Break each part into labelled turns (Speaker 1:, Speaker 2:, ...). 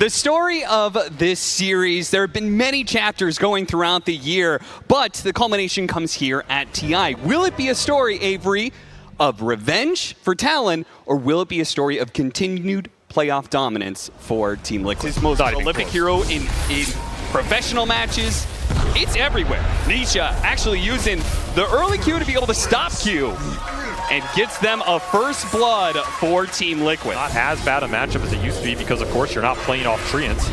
Speaker 1: The story of this series, there have been many chapters going throughout the year, but the culmination comes here at TI. Will it be a story, Avery, of revenge for Talon, or will it be a story of continued playoff dominance for Team Liquid? His most prolific hero in professional matches. It's everywhere. Nisha actually using the early Q to be able to stop Q and gets them a first blood for Team Liquid.
Speaker 2: Not as bad a matchup as it used to be because, of course, you're not playing off Treants.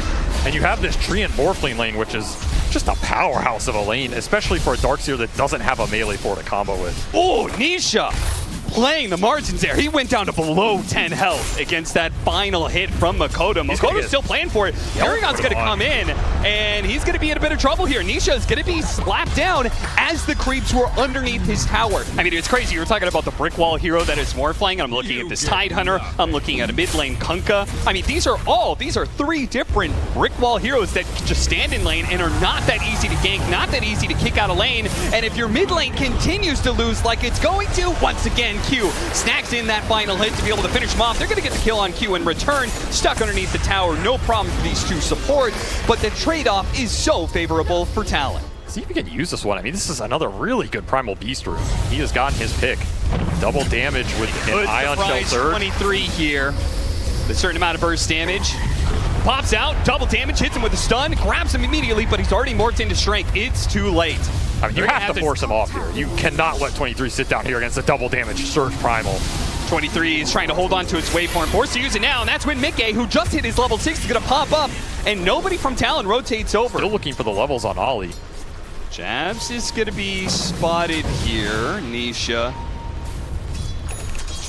Speaker 2: And you have this Treant Morphling lane, which is just a powerhouse of a lane, especially for a Darkseer that doesn't have a melee for to combo with.
Speaker 1: Oh, Nisha playing the margins there. He went down to below 10 health against that final hit from Makoto. Makoto's still playing for it. Paragon's going to come in, and he's going to be in a bit of trouble here. Nisha is going to be slapped down as the creeps were underneath his tower. I mean, it's crazy. You were talking about the brick wall hero that is Morphling. I'm looking at this Tidehunter. I'm looking at a mid lane Kunkka. I mean, these are three different brick wall heroes that just stand in lane and are not that easy to gank, not that easy to kick out a lane. And if your mid lane continues to lose like it's going to, once again, Q snacks in that final hit to be able to finish him off. They're going to get the kill on Q in return. Stuck underneath the tower, no problem for these two supports, but the trade-off is so favorable for Talon.
Speaker 2: See if we can use this one. I mean, this is another really good Primal Beast room. He has gotten his pick. Double damage with an Ion Shell Surge.
Speaker 1: 23 here. A certain amount of burst damage. Pops out, double damage, hits him with a stun, grabs him immediately, but he's already morphed into strength. It's too late.
Speaker 2: I mean, you have to force him off here. You cannot let 23 sit down here against a double damage Surge Primal.
Speaker 1: 23 is trying to hold on to its waveform, forced to use it now, and that's when Midgame, who just hit his level 6, is going to pop up, and nobody from Talon rotates over.
Speaker 2: Still looking for the levels on Ollie.
Speaker 1: Jabs is going to be spotted here. Nisha.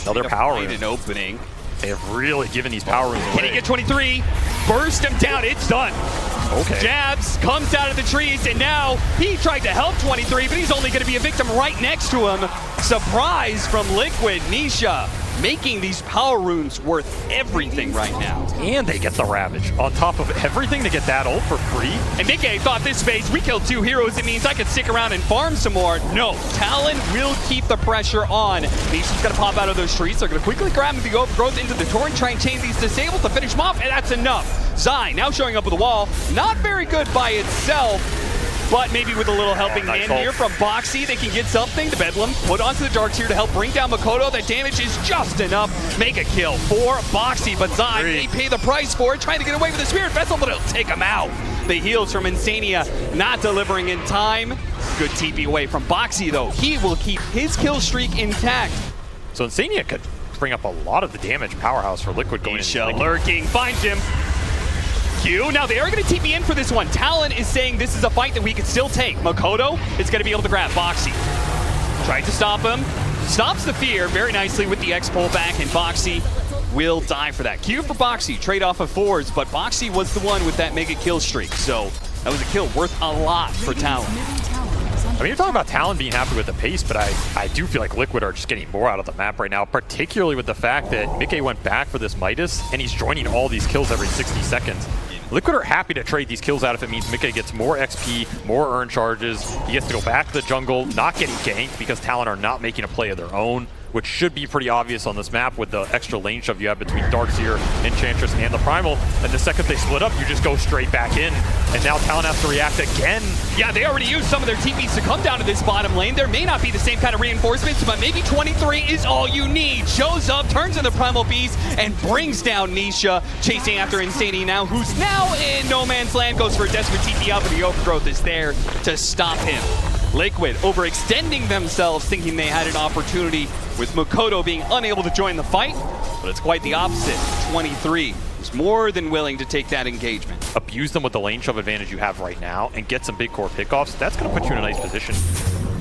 Speaker 2: Another power room.
Speaker 1: An opening.
Speaker 2: They have really given these power rooms away.
Speaker 1: Can he get 23? Burst him down. It's done.
Speaker 2: Okay.
Speaker 1: Jabs comes out of the trees, and now he tried to help 23, but he's only going to be a victim right next to him. Surprise from Liquid. Nisha making these power runes worth everything right now.
Speaker 2: And they get the Ravage. On top of everything, to get that ult for free.
Speaker 1: And Midgame thought this phase, we killed 2 heroes, it means I could stick around and farm some more. No, Talon will keep the pressure on. Nisha's gonna pop out of those trees. They're gonna quickly grab him to go growth into the torrent, try and chain these disabled to finish him off, and that's enough. Zai now showing up with the wall. Not very good by itself, but maybe with a little helping hand here from Boxy, they can get something. The Bedlam put onto the Darkseer to help bring down Makoto. That damage is just enough. Make a kill for Boxy, but Zai may pay the price for it, trying to get away with the Spirit Vessel, but it'll take him out. The heals from Insania not delivering in time. Good TP away from Boxy, though. He will keep his kill streak intact.
Speaker 2: So Insania could bring up a lot of the damage powerhouse for Liquid going in.
Speaker 1: Lurking, finds him. Q. Now they are going to TP in for this one. Talon is saying this is a fight that we can still take. Makoto is going to be able to grab Boxy. Tried to stop him. Stops the fear very nicely with the X pull back, and Boxy will die for that. Q for Boxy, trade off of 4s, but Boxy was the one with that mega kill streak, so that was a kill worth a lot for Talon.
Speaker 2: I mean, you're talking about Talon being happy with the pace, but I do feel like Liquid are just getting more out of the map right now, particularly with the fact that Midgame went back for this Midas, and he's joining all these kills every 60 seconds. Liquid are happy to trade these kills out if it means Midgame gets more XP, more earn charges. He gets to go back to the jungle, not getting ganked because Talon are not making a play of their own, which should be pretty obvious on this map with the extra lane shove you have between Darkseer, Enchantress, and the Primal. And the second they split up, you just go straight back in. And now Talon has to react again.
Speaker 1: Yeah, they already used some of their TPs to come down to this bottom lane. There may not be the same kind of reinforcements, but maybe 23 is all you need. Shows up, turns in the Primal Beast, and brings down Nisha, chasing after Insania now, who's now in no man's land, goes for a desperate TP out, but the overgrowth is there to stop him. Liquid overextending themselves, thinking they had an opportunity with Makoto being unable to join the fight, but it's quite the opposite. 23 is more than willing to take that engagement.
Speaker 2: Abuse them with the lane shove advantage you have right now and get some big core pickoffs. That's going to put you in a nice position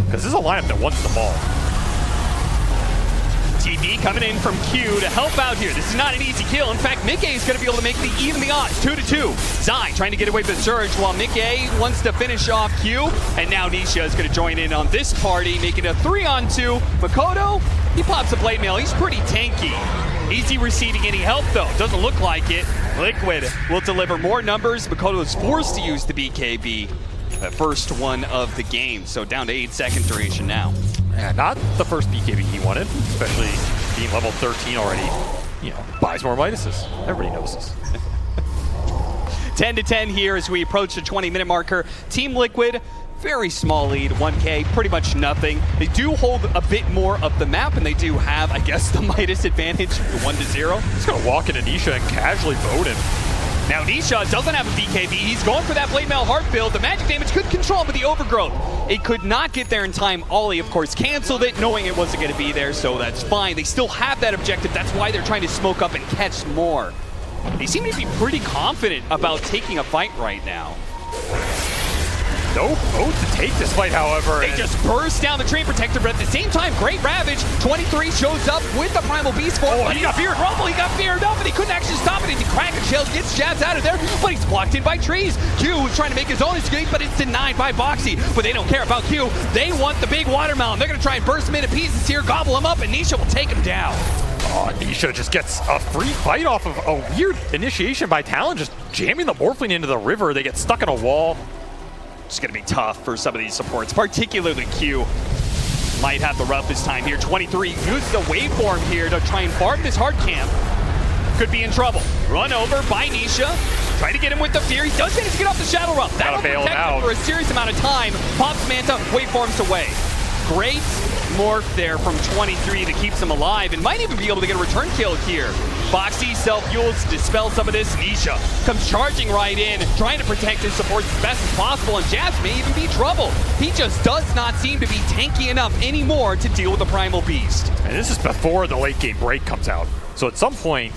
Speaker 2: because this is a lineup that wants the ball.
Speaker 1: TP coming in from Q to help out here. This is not an easy kill. In fact, Midgame is going to be able to make even the odds, 2-2. Zai trying to get away with the Surge while Midgame wants to finish off Q. And now Nisha is going to join in on this party, making a 3-on-2. Makoto, he pops a blade mail. He's pretty tanky. Is he receiving any help, though? Doesn't look like it. Liquid will deliver more numbers. Makoto is forced to use the BKB. The first one of the game, so down to 8-second duration now.
Speaker 2: Yeah, not the first BKB he wanted, especially being level 13 already. You know, buys more Midases. Everybody knows this.
Speaker 1: 10-10 here as we approach the 20-minute marker. Team Liquid, very small lead, 1K, pretty much nothing. They do hold a bit more of the map, and they do have, I guess, the Midas advantage, the 1-0.
Speaker 2: He's going to walk into Nisha and casually vote him.
Speaker 1: Now Nisha doesn't have a BKB. He's going for that Blade Mail Heart build. The magic damage could control him with the overgrowth. It could not get there in time. Ollie, of course, canceled it, knowing it wasn't going to be there, so that's fine. They still have that objective. That's why they're trying to smoke up and catch more. They seem to be pretty confident about taking a fight right now.
Speaker 2: No vote to take this fight, however.
Speaker 1: They just burst down the Train Protector, but at the same time, great Ravage. 23 shows up with the Primal Beast form.
Speaker 2: Oh,
Speaker 1: he got feared rumble, he got feared up, and he couldn't actually stop it. He cracked and shells, gets jabs out of there, but he's blocked in by trees. Q is trying to make his own escape, but it's denied by Boxy. But they don't care about Q. They want the big watermelon. They're going to try and burst him into pieces here, gobble him up, and Nisha will take him down.
Speaker 2: Oh, Nisha just gets a free fight off of a weird initiation by Talon, just jamming the Morphling into the river. They get stuck in a wall.
Speaker 1: It's going to be tough for some of these supports, particularly Q. Might have the roughest time here. 23 uses the waveform here to try and farm this hard camp. Could be in trouble. Run over by Nisha. Try to get him with the fear. He does manage to get off the Shadow Rump. That'll protect him for a serious amount of time. Pops Manta, waveforms away. Great morph there from 23 that keeps him alive and might even be able to get a return kill here. Boxy self-fuels to dispel some of this. Nisha comes charging right in, trying to protect his supports as best as possible, and Jabs may even be trouble. He just does not seem to be tanky enough anymore to deal with the Primal Beast.
Speaker 2: And this is before the late game break comes out. So at some point,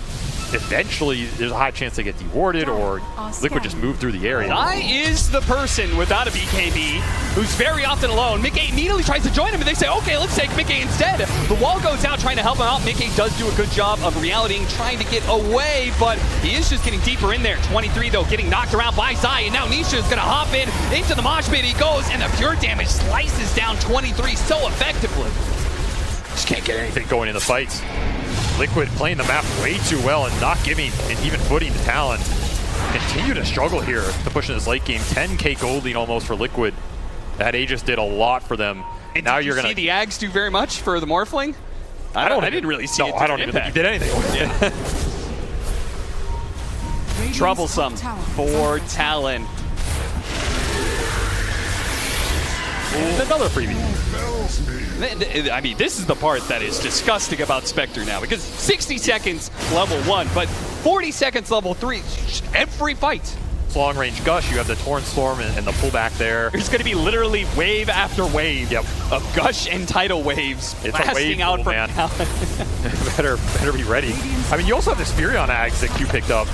Speaker 2: eventually, there's a high chance they get dewarded or Liquid just move through the area.
Speaker 1: Zai is the person without a BKB who's very often alone. Mickey immediately tries to join him, and they say, okay, let's take Mickey instead. The wall goes out trying to help him out. Mickey does do a good job of reality trying to get away, but he is just getting deeper in there. 23, though, getting knocked around by Zai, and now Nisha is going to hop in into the mosh pit. He goes, and the pure damage slices down 23 so effectively.
Speaker 2: Just can't get anything going in the fights. Liquid playing the map way too well and not giving an even footing to Talon. Continue to struggle here to push in this late game. 10K gold lead almost for Liquid. That Aegis did a lot for them.
Speaker 1: And now you're going to see the Ags do very much for the Morphling? I didn't really see it.
Speaker 2: I don't even think he did anything with it.
Speaker 1: Troublesome for Talon.
Speaker 2: And another freebie.
Speaker 1: I mean, this is the part that is disgusting about Spectre now, because 60 seconds level 1, but 40 seconds level 3, every fight.
Speaker 2: It's long range Gush, you have the Torrent Storm and the pullback there.
Speaker 1: There's going to be literally wave after wave of Gush and tidal waves blasting out from Talon.
Speaker 2: better be ready. I mean, you also have the Spirion Ags that Q picked up.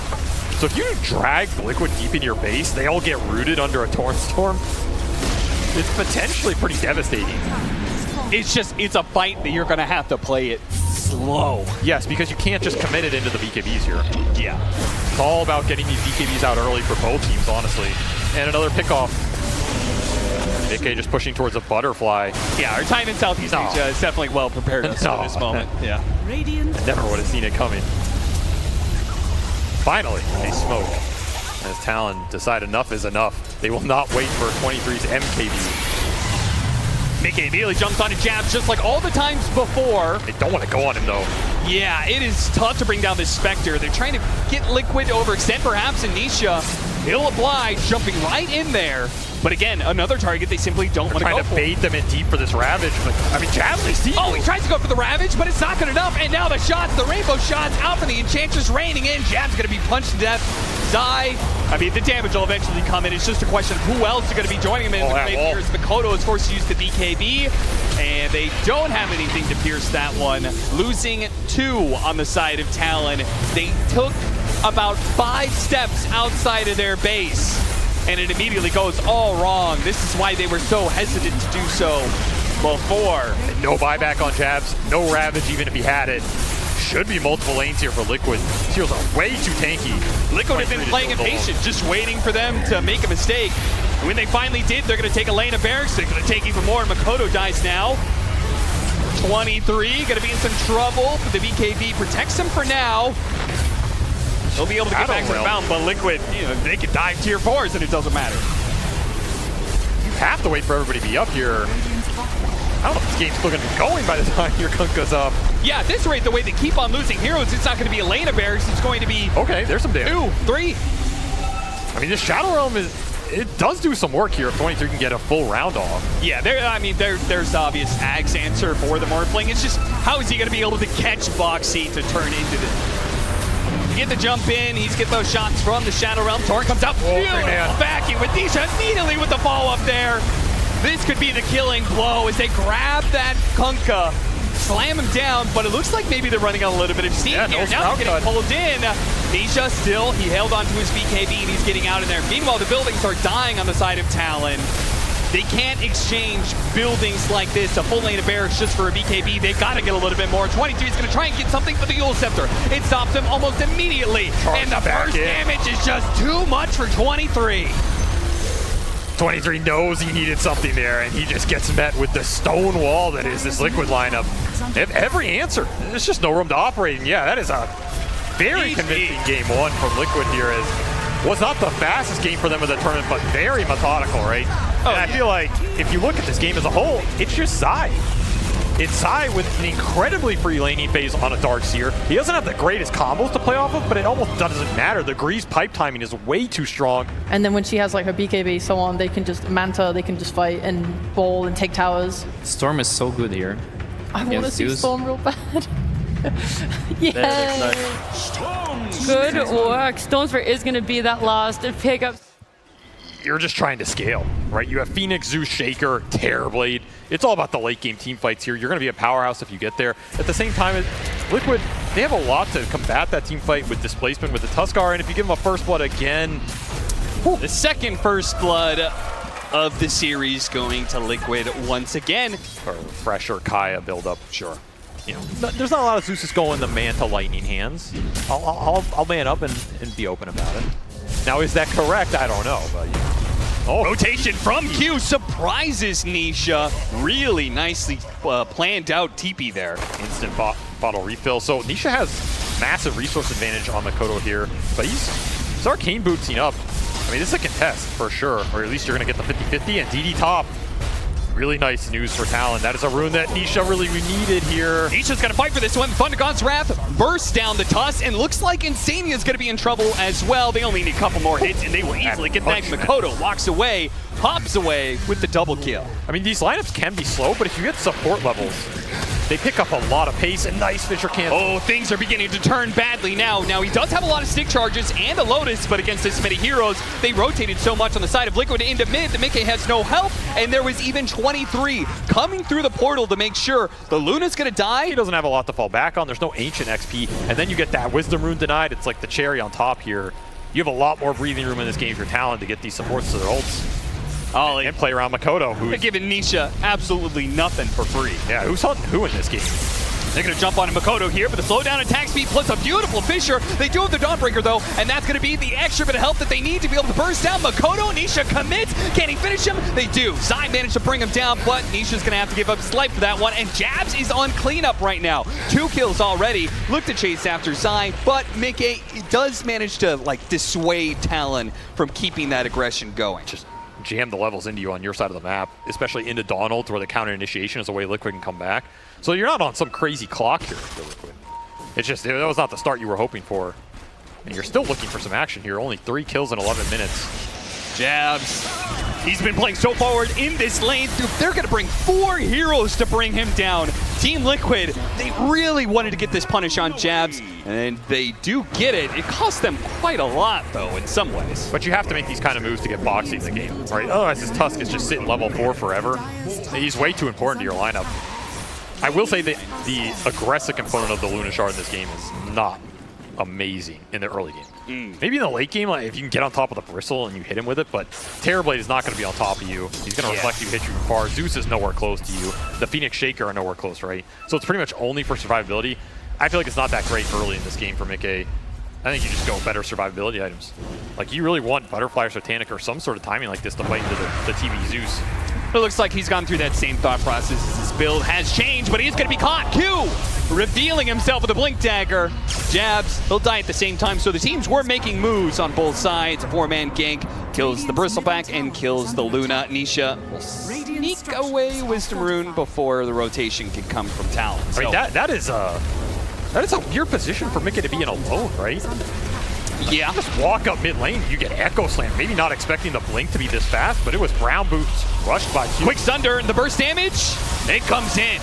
Speaker 2: So if you drag Liquid deep in your base, they all get rooted under a Torrent Storm. It's potentially pretty devastating.
Speaker 1: It's a fight that you're going to have to play it slow.
Speaker 2: Yes, because you can't just commit it into the BKBs here.
Speaker 1: Yeah.
Speaker 2: It's all about getting these BKBs out early for both teams, honestly. And another pickoff. Mickey just pushing towards a butterfly.
Speaker 1: Yeah, our time in Southeast Asia is definitely well prepared us for this moment. Yeah.
Speaker 2: I never would have seen it coming. Finally, they smoke. As Talon decide enough is enough. They will not wait for 23's MKB.
Speaker 1: Mickey immediately jumps onto Jabs just like all the times before.
Speaker 2: They don't want to go on him though.
Speaker 1: Yeah, it is tough to bring down this Spectre. They're trying to get Liquid to overextend perhaps, and Nisha, he'll oblige, jumping right in there. But again, another target they simply don't want to go for.
Speaker 2: Trying to bait them in deep for this Ravage. But, I mean, Jabs, they see.
Speaker 1: Oh, he tries to go for the Ravage, but it's not good enough. And now the shots, the rainbow shots out from the Enchantress raining in. Jabs going to be punched to death. Zai, I mean, the damage will eventually come in. It's just a question of who else is going to be joining him in the grave here. Mikoto is forced to use the BKB, and they don't have anything to pierce that one. Losing 2 on the side of Talon. They took about 5 steps outside of their base, and it immediately goes all wrong. This is why they were so hesitant to do so before.
Speaker 2: And no buyback on Jabs, no Ravage even if he had it. Should be multiple lanes here for Liquid. Heals are way too tanky.
Speaker 1: Liquid have been playing impatient, just waiting for them to make a mistake. And when they finally did, they're going to take a lane of barracks. They're going to take even more. Mikoto dies now. 23 going to be in some trouble, but the BKB protects him for now. They'll be able to get back to the mountain, but Liquid, they can dive tier 4s and it doesn't matter.
Speaker 2: You have to wait for everybody to be up here. I don't know if this game's still going to be going by the time your Kunk goes up.
Speaker 1: Yeah, at this rate, the way they keep on losing heroes, it's not going to be a lane of barracks. It's going to be...
Speaker 2: Okay, there's some damage.
Speaker 1: 2, 3.
Speaker 2: I mean, this Shadow Realm it does do some work here if 23 can get a full round off.
Speaker 1: Yeah, there's the obvious Ag's answer for the Morphling. It's just, how is he going to be able to catch Boxy to turn into this? Get the jump in, he's get those shots from the Shadow Realm. Torrent comes out, backing with Nisha immediately with the follow-up there. This could be the killing blow as they grab that Kunkka, slam him down, but it looks like maybe they're running out a little bit of steam here. Now they're getting pulled in. Nisha still, he held onto his BKB and he's getting out of there. Meanwhile, the buildings are dying on the side of Talon. They can't exchange buildings like this, a full lane of barracks just for a BKB. They've got to get a little bit more. 23 is going to try and get something for the Yule Scepter. It stops him almost immediately. And the burst damage is just too much for 23.
Speaker 2: 23 knows he needed something there, and he just gets met with the stone wall that is this Liquid lineup. They have every answer. There's just no room to operate. And yeah, that is a very convincing game one from Liquid here. Was not the fastest game for them in the tournament, but very methodical, right? And I feel like if you look at this game as a whole, it's just Zai. It's Zai with an incredibly free laning phase on a Darkseer. He doesn't have the greatest combos to play off of, but it almost doesn't matter. The Grease pipe timing is way too strong.
Speaker 3: And then when she has like her BKB so on, they can just Manta, they can just fight and bowl and take towers.
Speaker 4: Storm is so good here.
Speaker 3: I want to see Storm real bad. Yeah. Good work. Stormsphere is going to be that last pickup.
Speaker 2: You're just trying to scale, right? You have Phoenix, Zeus, Shaker, Terrorblade. It's all about the late game team fights here. You're going to be a powerhouse if you get there. At the same time, Liquid, they have a lot to combat that team fight with displacement with the Tuskar, and if you give them a first blood again...
Speaker 1: The second first blood of the series going to Liquid once again.
Speaker 2: Or fresher Kaya build-up, sure. You know, there's not a lot of Zeus's going the man to lightning hands. I'll man up and be open about it. Now, is that correct? I don't know, but...
Speaker 1: Rotation from Q surprises Nisha. Really nicely planned out TP there.
Speaker 2: Instant bottle refill. So Nisha has massive resource advantage on Makoto here, but he's arcane bootsing up. I mean, this is a contest for sure, or at least you're going to get the 50-50 and DD top. Really nice news for Talon. That is a rune that Nisha really needed here.
Speaker 1: Nisha's going to fight for this one. Thunder God's Wrath bursts down the Tusk, and looks like Insania is going to be in trouble as well. They only need a couple more hits, and they will easily get back. Makoto walks away, hops away with the double kill.
Speaker 2: I mean, these lineups can be slow, but if you get support levels, they pick up a lot of pace and nice Fisher cancel.
Speaker 1: Oh, things are beginning to turn badly now. Now, he does have a lot of stick charges and a Lotus, but against this many heroes, they rotated so much on the side of Liquid into mid. The Midgame has no help, and there was even 23 coming through the portal to make sure the Luna's going to die.
Speaker 2: He doesn't have a lot to fall back on. There's no Ancient XP, and then you get that Wisdom Rune denied. It's like the cherry on top here. You have a lot more breathing room in this game for Talon to get these supports to their ults. And play around Makoto, who's
Speaker 1: giving Nisha absolutely nothing for free.
Speaker 2: Yeah, who's hunting who in this game?
Speaker 1: They're going to jump on Makoto here, but the slowdown attack speed plus a beautiful Fisher. They do have the Dawnbreaker, though, and that's going to be the extra bit of help that they need to be able to burst down Makoto. Nisha commits. Can he finish him? They do. Zai managed to bring him down, but Nisha's going to have to give up his life for that one, and Jabs is on cleanup right now. 2 kills already. Look to chase after Zai, but Mickey does manage to, like, dissuade Talon from keeping that aggression going.
Speaker 2: Just jam the levels into you on your side of the map, especially into Dawn ult, where the counter initiation is a way Liquid can come back. So you're not on some crazy clock here for Liquid. It's just, that was not the start you were hoping for. And you're still looking for some action here. Only 3 kills in 11 minutes.
Speaker 1: Jabs. He's been playing so forward in this lane. They're going to bring 4 heroes to bring him down. Team Liquid, they really wanted to get this punish on Jabs, and they do get it. It cost them quite a lot, though, in some ways.
Speaker 2: But you have to make these kind of moves to get Boxy in the game, right? Otherwise, this Tusk is just sitting level 4 forever. He's way too important to your lineup. I will say that the aggressive component of the Luna Shard in this game is not amazing in the early game. Maybe in the late game, like, if you can get on top of the Bristle and you hit him with it, but Terrorblade is not going to be on top of you. He's going to reflect you, hit you from far. Zeus is nowhere close to you. The Phoenix Shaker are nowhere close, right? So it's pretty much only for survivability. I feel like it's not that great early in this game for Mickey. I think you just go better survivability items. Like, you really want Butterfly or Satanic or some sort of timing like this to fight into the TV Zeus.
Speaker 1: It looks like he's gone through that same thought process as his build has changed, but he's going to be caught. Q revealing himself with a Blink Dagger. Jabs, he'll die at the same time. So the teams were making moves on both sides. A 4-man gank kills the Bristleback and kills the Luna. Nisha will sneak away Wisdom Rune before the rotation can come from Talon.
Speaker 2: So, I mean, that is a weird position for Mickey to be in alone, right?
Speaker 1: Yeah.
Speaker 2: Just walk up mid lane, you get Echo Slam. Maybe not expecting the blink to be this fast, but it was Brown Boots rushed by Q.
Speaker 1: Quick Thunder and the burst damage, it comes in.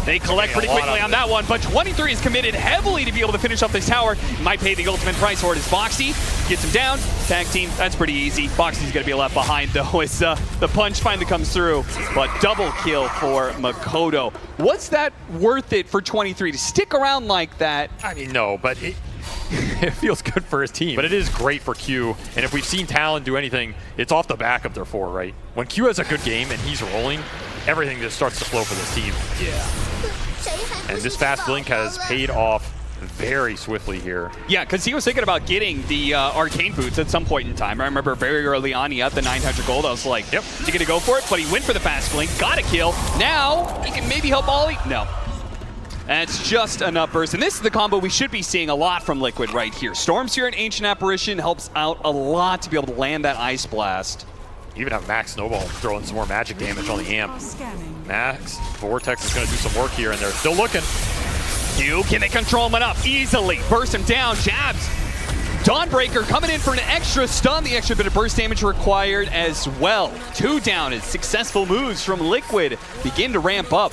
Speaker 1: They collect pretty quickly on that one, but 23 is committed heavily to be able to finish up this tower. Might pay the ultimate price for it as Boxy gets him down. Tag team, that's pretty easy. Boxy's gonna be left behind though as the punch finally comes through, but double kill for Makoto. What's that worth it for 23 to stick around like that?
Speaker 2: I mean, no, but it feels good for his team. But it is great for Q, and if we've seen Talon do anything, it's off the back of their 4, right? When Q has a good game and he's rolling, everything just starts to flow for this team.
Speaker 1: Yeah.
Speaker 2: And this fast blink has paid off very swiftly here.
Speaker 1: Yeah, because he was thinking about getting the arcane boots at some point in time. I remember very early on, he had the 900 gold. I was like, yep, is he going to go for it? But he went for the fast blink, got a kill. Now, he can maybe help Ollie. No. That's just enough burst. And this is the combo we should be seeing a lot from Liquid right here. Stormseer and Ancient Apparition helps out a lot to be able to land that Ice Blast.
Speaker 2: You even have Max Snowball throwing some more magic damage on the amp. Max Vortex is going to do some work here, and they're still looking.
Speaker 1: Can they control him enough? Easily. Burst him down. Jabs. Dawnbreaker coming in for an extra stun. The extra bit of burst damage required as well. 2 down as successful moves from Liquid begin to ramp up.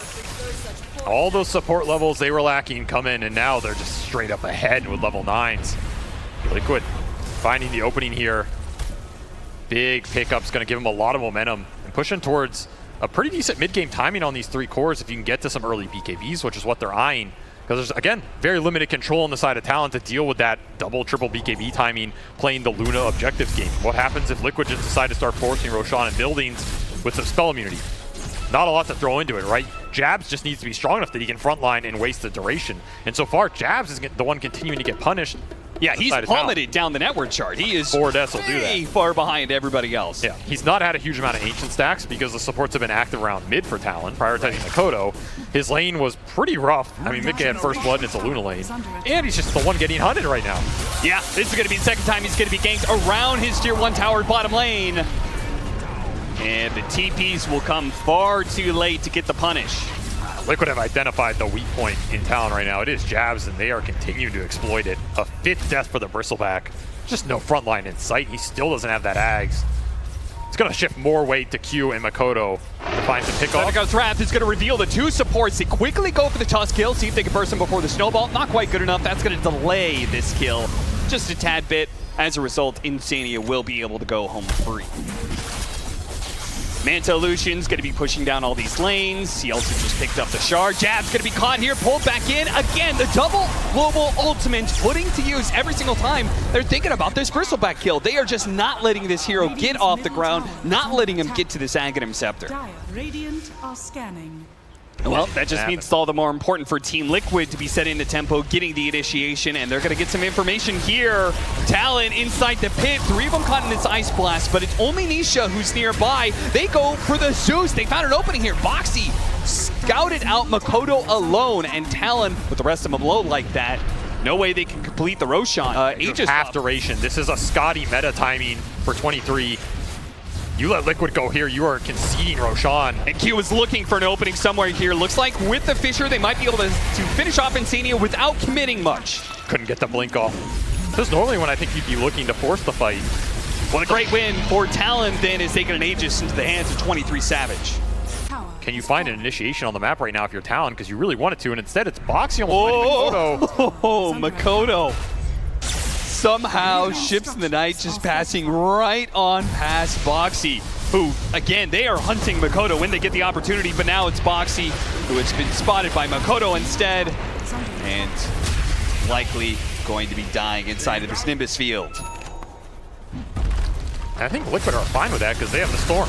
Speaker 2: All those support levels they were lacking come in, and now they're just straight up ahead with level 9s. Liquid finding the opening here. Big pickup's going to give him a lot of momentum and pushing towards a pretty decent mid-game timing on these 3 cores if you can get to some early BKBs, which is what they're eyeing. Because there's, again, very limited control on the side of Talon to deal with that double, triple BKB timing playing the Luna objectives game. What happens if Liquid just decide to start forcing Roshan in buildings with some spell immunity? Not a lot to throw into it, right? Jabs just needs to be strong enough that he can frontline and waste the duration. And so far, Jabs is the one continuing to get punished.
Speaker 1: Yeah, he's plummeted down the network chart. He is
Speaker 2: 4 deaths will do that.
Speaker 1: Way far behind everybody else.
Speaker 2: Yeah, he's not had a huge amount of ancient stacks because the supports have been active around mid for Talon, prioritizing Makoto. His lane was pretty rough. I mean, Midgame had first blood and it's a Luna lane. And he's just the one getting hunted right now.
Speaker 1: Yeah, this is going to be the second time he's going to be ganked around his tier 1 tower bottom lane. And the TPs will come far too late to get the punish.
Speaker 2: Liquid have identified the weak point in Talon right now. It is Jabs, and they are continuing to exploit it. A 5th death for the Bristleback. Just no front line in sight. He still doesn't have that Ags. It's going to shift more weight to Q and Makoto to find some pickoff.
Speaker 1: Goes Wrath is going to reveal the 2 supports. They quickly go for the Tusk kill, see if they can burst him before the Snowball. Not quite good enough. That's going to delay this kill just a tad bit. As a result, Insania will be able to go home free. Manta Lucian's going to be pushing down all these lanes. He also just picked up the shard. Jab's going to be caught here, pulled back in. Again, the double global ultimate putting to use every single time they're thinking about this Bristleback kill. They are just not letting this hero get off the ground, not letting him get to this Aghanim Scepter.
Speaker 4: Radiant are scanning.
Speaker 1: Well, that just means it's all the more important for Team Liquid to be set into tempo, getting the initiation, and they're going to get some information here. Talon inside the pit, 3 of them caught in this Ice Blast, but it's only Nisha who's nearby. They go for the Zeus. They found an opening here. Boxy scouted out Makoto alone, and Talon, with the rest of them low like that, no way they can complete the Roshan. Aegis
Speaker 2: half duration. This is a Scotty meta timing for 23. You let Liquid go here, you are conceding Roshan.
Speaker 1: And Q is looking for an opening somewhere here. Looks like with the Fissure, they might be able to finish off Insania without committing much.
Speaker 2: Couldn't get the blink off. This is normally when I think you'd be looking to force the fight.
Speaker 1: Well, a great win for Talon then is taking an Aegis into the hands of 23 Savage.
Speaker 2: Can you find an initiation on the map right now if you're Talon? Because you really wanted to, and instead it's Boxy almost Makoto.
Speaker 1: Oh, Makoto. Somehow, Ships in the Night just passing right on past Boxy, who, again, they are hunting Makoto when they get the opportunity, but now it's Boxy, who has been spotted by Makoto instead, and likely going to be dying inside of this Nimbus field.
Speaker 2: I think Liquid are fine with that because they have the Storm.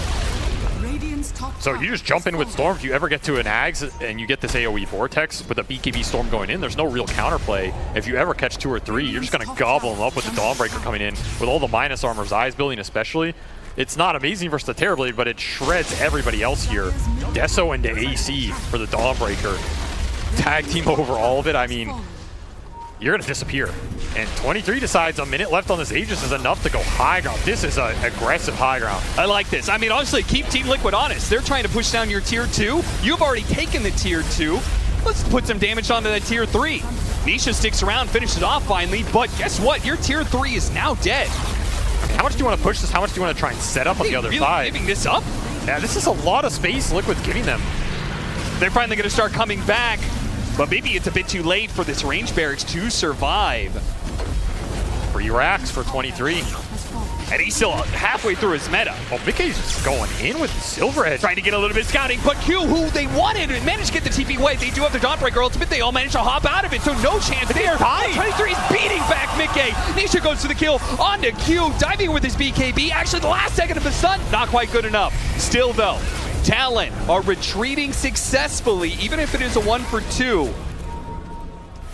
Speaker 2: So you just jump in with Storm. If you ever get to an Ags and you get this AoE Vortex with a BKB Storm going in, there's no real counterplay. If you ever catch 2 or 3, you're just going to gobble them up with the Dawnbreaker coming in, with all the minus armor, Zai's building especially. It's not amazing versus the Terrorblade, but it shreds everybody else here. Deso into AC for the Dawnbreaker. Tag team over all of it. I mean, you're going to disappear. And 23 decides a minute left on this Aegis is enough to go high ground. This is an aggressive high ground.
Speaker 1: I like this. I mean, honestly, keep Team Liquid honest. They're trying to push down your tier 2. You've already taken the tier 2. Let's put some damage onto that tier 3. Nisha sticks around, finishes off finally, but guess what? Your tier 3 is now dead.
Speaker 2: How much do you want to push this? How much do you want to try and set up on the other
Speaker 1: really
Speaker 2: side?
Speaker 1: Giving this up?
Speaker 2: Yeah, this is a lot of space Liquid's giving them.
Speaker 1: They're finally going to start coming back, but maybe it's a bit too late for this range barracks to survive.
Speaker 2: 3 racks for 23.
Speaker 1: And he's still halfway through his meta.
Speaker 2: Oh, Mickey's just going in with Silverhead.
Speaker 1: Trying to get a little bit of scouting, but Q, who they wanted, managed to get the TP away. They do have the Dawnbreaker ultimate. They all managed to hop out of it, so no chance there. 23 is beating back Midgame. Nisha goes for the kill on to Q, diving with his BKB. Actually, the last second of the stun, not quite good enough. Still, though, Talon are retreating successfully, even if it is a 1 for 2.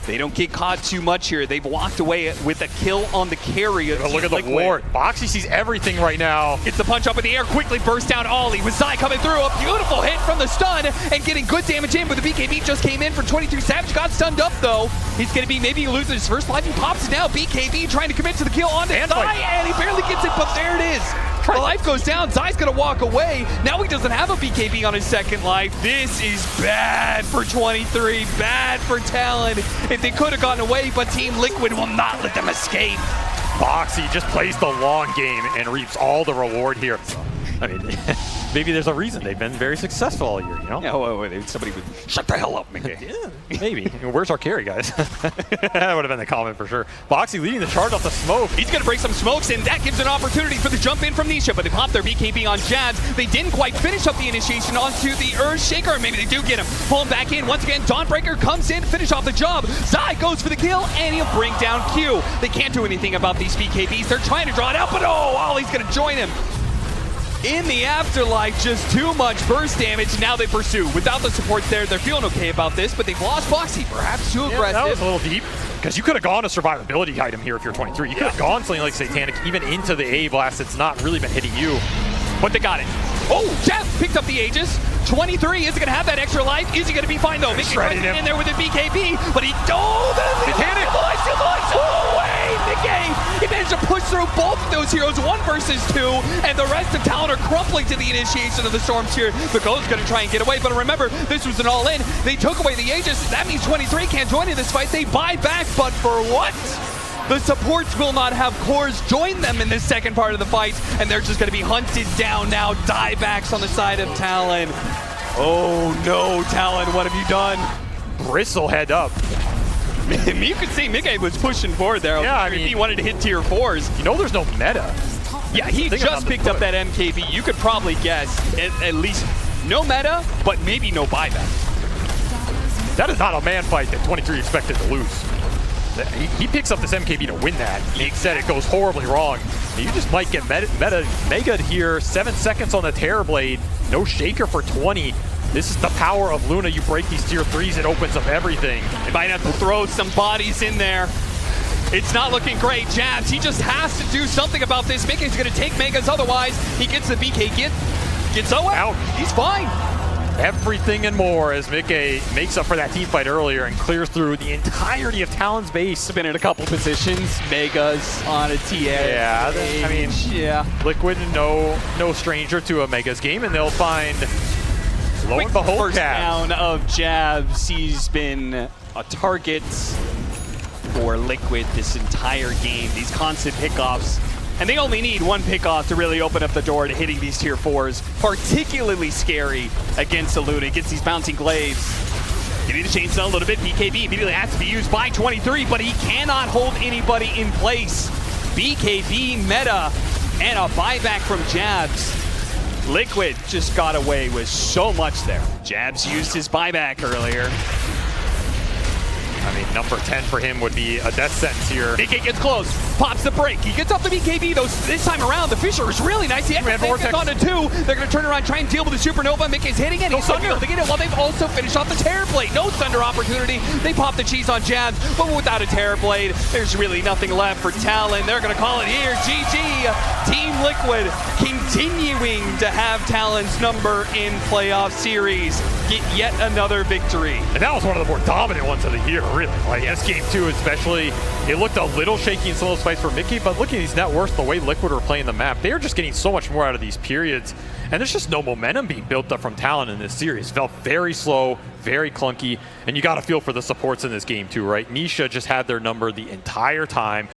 Speaker 1: They don't get caught too much here. They've walked away with a kill on the carry.
Speaker 2: Look at the ward. Boxy sees everything right now.
Speaker 1: Gets the punch up in the air, quickly bursts down Ollie. With Zai coming through, a beautiful hit from the stun and getting good damage in, but the BKB just came in for 23. Savage got stunned up though. He's gonna be maybe losing his first life. He pops it now. BKB trying to commit to the kill on Zai, and he barely gets it, but there it is. The life goes down, Zai's gonna walk away. Now he doesn't have a BKB on his second life. This is bad for 23, bad for Talon. If they could have gotten away, but Team Liquid will not let them escape.
Speaker 2: Boxy just plays the long game and reaps all the reward here. I mean, maybe there's a reason they've been very successful all year, you know?
Speaker 1: Yeah, wait, somebody would shut the hell up, Mickey.
Speaker 2: Yeah, maybe. I mean, where's our carry, guys? That would have been the comment for sure. Boxy leading the charge off the smoke.
Speaker 1: He's going to break some smokes, and that gives an opportunity for the jump in from Nisha, but they pop their BKB on Jabs. They didn't quite finish up the initiation onto the Earthshaker, or maybe they do get him. Pull him back in. Once again, Dawnbreaker comes in to finish off the job. Zai goes for the kill, and he'll bring down Q. They can't do anything about these BKBs. They're trying to draw it out, but oh, Ollie's going to join him. In the afterlife, just too much burst damage. Now they pursue. Without the support there, they're feeling okay about this, but they've lost Boxy. Perhaps too aggressive.
Speaker 2: That was a little deep, because you could have gone a survivability item here if you're 23. You could have gone something like Satanic, even into the A blast. It's not really been hitting you.
Speaker 1: But they got it. Oh, Jeff picked up the Aegis. 23 isn't going to have that extra life. Is he going to be fine, though? Mickey tries to get in there with a BKB, but he... Oh,
Speaker 2: Satanic!
Speaker 1: Oh, wait, Midgame! He managed to push through both of those heroes, 1 versus 2, and the rest of Talon are crumpling to the initiation of the Storms here. Mako's going to try and get away, but remember, this was an all-in. They took away the Aegis. That means 23 can't join in this fight. They buy back, but for what? The supports will not have cores join them in this second part of the fight, and they're just going to be hunted down now. Diebacks on the side of Talon. Oh no, Talon, what have you done?
Speaker 2: Bristle head up.
Speaker 1: You could see Midgame was pushing forward there.
Speaker 2: Yeah, I mean,
Speaker 1: he wanted to hit tier 4s.
Speaker 2: You know there's no meta.
Speaker 1: Yeah, he just picked up that MKB. You could probably guess at least no meta, but maybe no buyback.
Speaker 2: That is not a man fight that 23 expected to lose. He picks up this MKB to win that. He said it goes horribly wrong. You just might get mega here. 7 seconds on the Terrorblade. No shaker for 20. This is the power of Luna. You break these tier 3s, it opens up everything.
Speaker 1: They might have to throw some bodies in there. It's not looking great. Jabs, he just has to do something about this. Mickey's going to take Megas, otherwise he gets the BK, gets out. He's fine.
Speaker 2: Everything and more as Mickey makes up for that team fight earlier and clears through the entirety of Talon's base.
Speaker 1: Been in a couple positions. Megas on a TA.
Speaker 2: Yeah, I mean,
Speaker 1: yeah.
Speaker 2: Liquid, no stranger to a Megas game, and they'll find, lo and behold,
Speaker 1: first down of Jabs. He's been a target for Liquid this entire game. These constant pickoffs. And they only need 1 pickoff to really open up the door to hitting these tier 4s. Particularly scary against the Luna. He gets these bouncing glaives. You need to change that a little bit. BKB immediately has to be used by 23, but he cannot hold anybody in place. BKB meta and a buyback from Jabs. Liquid just got away with so much there. Jabs used his buyback earlier.
Speaker 2: I mean, number 10 for him would be a death sentence here.
Speaker 1: BK gets close, pops the break. He gets off the BKB, though. This time around, the Fisher is really nice. He has Vortex on to 2. They're going to turn around, try and deal with the Supernova. Mickey's hitting it. He's able to get it while they've also finished off the Terrorblade. No Thunder opportunity. They pop the cheese on Jabs, but without a Terrorblade, there's really nothing left for Talon. They're going to call it here. GG. Team Liquid continuing to have Talon's number in playoff series. get yet another victory.
Speaker 2: And that was one of the more dominant ones of the year, really. Like this game too, especially, it looked a little shaky in some of those fights for Mickey, but look at these net worths, the way Liquid are playing the map, they are just getting so much more out of these periods. And there's just no momentum being built up from Talon in this series. It felt very slow, very clunky, and you got to feel for the supports in this game too, right? Nisha just had their number the entire time.